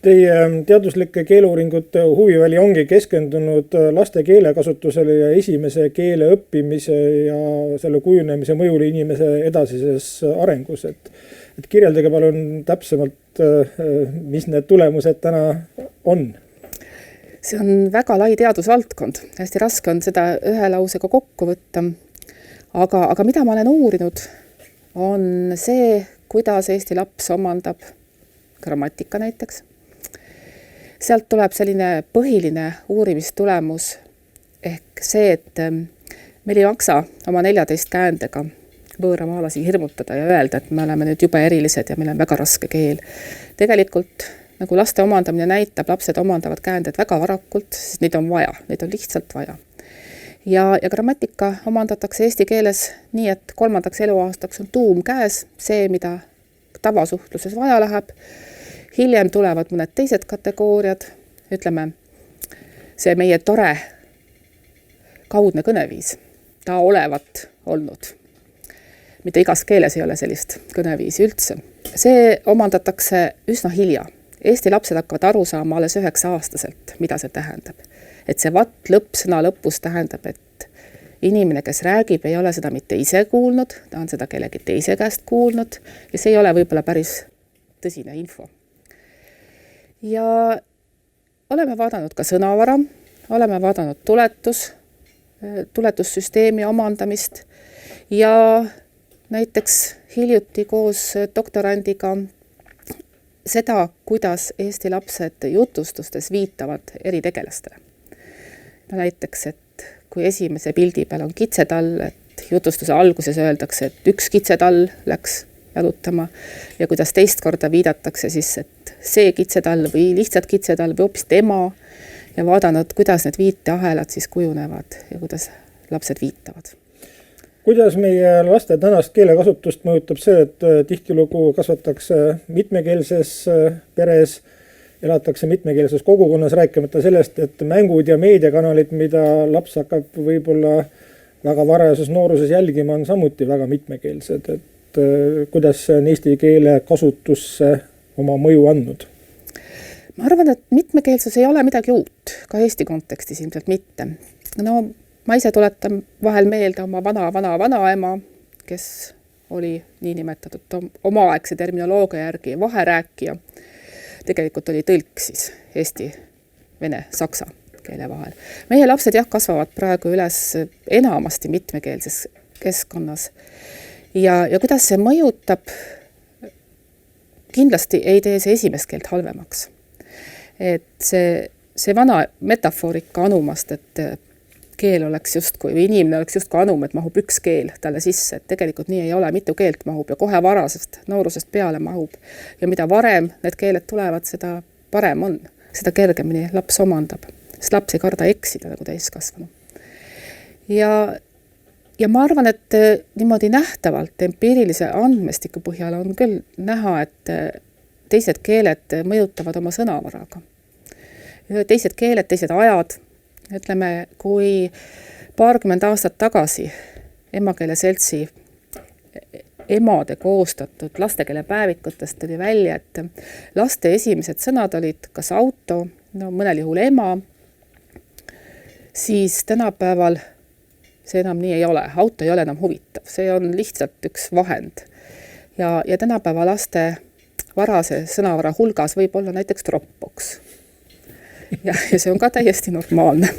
Teie teaduslike keeleuuringute huviväli ongi keskendunud laste keelekasutusele ja esimese keele õppimise ja selle kujunemise mõjule inimese edasises arengus. Et kirjeldage palun täpsemalt, mis need tulemused täna on? See on väga lai teadusvaldkond. Hästi raske on seda ühe lausega kokku võtta. Aga mida ma olen uurinud, on see, kuidas Eesti laps omandab grammatika näiteks. Sealt tuleb selline põhiline uurimistulemus ehk see, et meil ei maksa oma 14 käändega võõramaalasi hirmutada ja öelda, et me oleme nüüd jube erilised ja meil on väga raske keel. Tegelikult, nagu laste omandamine näitab, lapsed omandavad käänded väga varakult, sest neid on vaja, neid on lihtsalt vaja. Ja grammatika omandatakse eesti keeles nii, et 3. eluaastaks on tuum käes, see, mida tavasuhtluses vaja läheb. Hiljem tulevad mõned teised kategooriad, ütleme, see meie tore kaudne kõneviis, ta olevat olnud. Mitte igas keeles ei ole sellist kõneviisi üldse. See omandatakse üsna hilja. Eesti lapsed hakkavad aru saama alles 9-aastaselt, mida see tähendab. Et see lõpp sõna lõpus tähendab, et inimene, kes räägib, ei ole seda mitte ise kuulnud, ta on seda kellegi teise käest kuulnud ja see ei ole võib-olla päris tõsine info. Ja oleme vaadanud ka sõnavara, oleme vaadanud tuletussüsteemi omandamist ja näiteks hiljuti koos doktorandiga seda, kuidas Eesti lapsed jutustustes viitavad eri tegelastele. Näiteks, et kui esimese pildi peal on kitsetall, et jutustuse alguses öeldakse, et üks kitsetall läks jalutama ja kuidas teist korda viidatakse siis, et see kitsetall või lihtsalt kitsetall või hoopis tema ja vaadanud, kuidas need viiteahelad siis kujunevad ja kuidas lapsed viitavad. Kuidas meie laste tänast keelekasutust mõjutab see, et tihtilugu kasvatakse mitmekeelses peres, elatakse mitmekeelses kogukonnas, rääkimata sellest, et mängud ja meediakanalid, mida laps hakkab võib-olla väga varajases nooruses jälgima, on samuti väga mitmekeelsed. Et kuidas see on eesti keele kasutusse oma mõju andnud? Ma arvan, et mitmekeelsus ei ole midagi uut, ka Eesti kontekstis ilmselt mitte. No, ma ise tuletan vahel meelde oma vanaema, kes oli niinimetatud omaaegse terminoloogia järgi vaherääkija. Tegelikult oli tõlk siis eesti, vene, saksa keele vahel. Meie lapsed kasvavad praegu üles enamasti mitmekeelses keskkonnas. Ja kuidas see mõjutab, kindlasti ei tee see esimest keelt halvemaks. Et see vana metafoorika anumast, et keel oleks justkui, või inimene oleks justkui anum, et mahub üks keel talle sisse, et tegelikult nii ei ole, mitu keelt mahub ja kohe varasest noorusest peale mahub. Ja mida varem need keeled tulevad, seda parem on, seda kergemini laps omandab, sest laps ei karda eksida nagu täiskasvanu. Ja ma arvan, et niimoodi nähtavalt empiirilise andmestiku põhjal on küll näha, et teised keeled mõjutavad oma sõnavaraga. Teised keeled, teised ajad, ütleme, kui 20 aastat tagasi emakeele seltsi emade koostatud lastekeele päevikutest tuli välja, et laste esimesed sõnad olid kas auto, no mõnel juhul ema, siis tänapäeval see enam nii ei ole. Auto ei ole enam huvitav. See on lihtsalt üks vahend. Ja tänapäeva laste varase sõnavara hulgas võib olla näiteks Dropbox. Ja see on ka täiesti normaalne.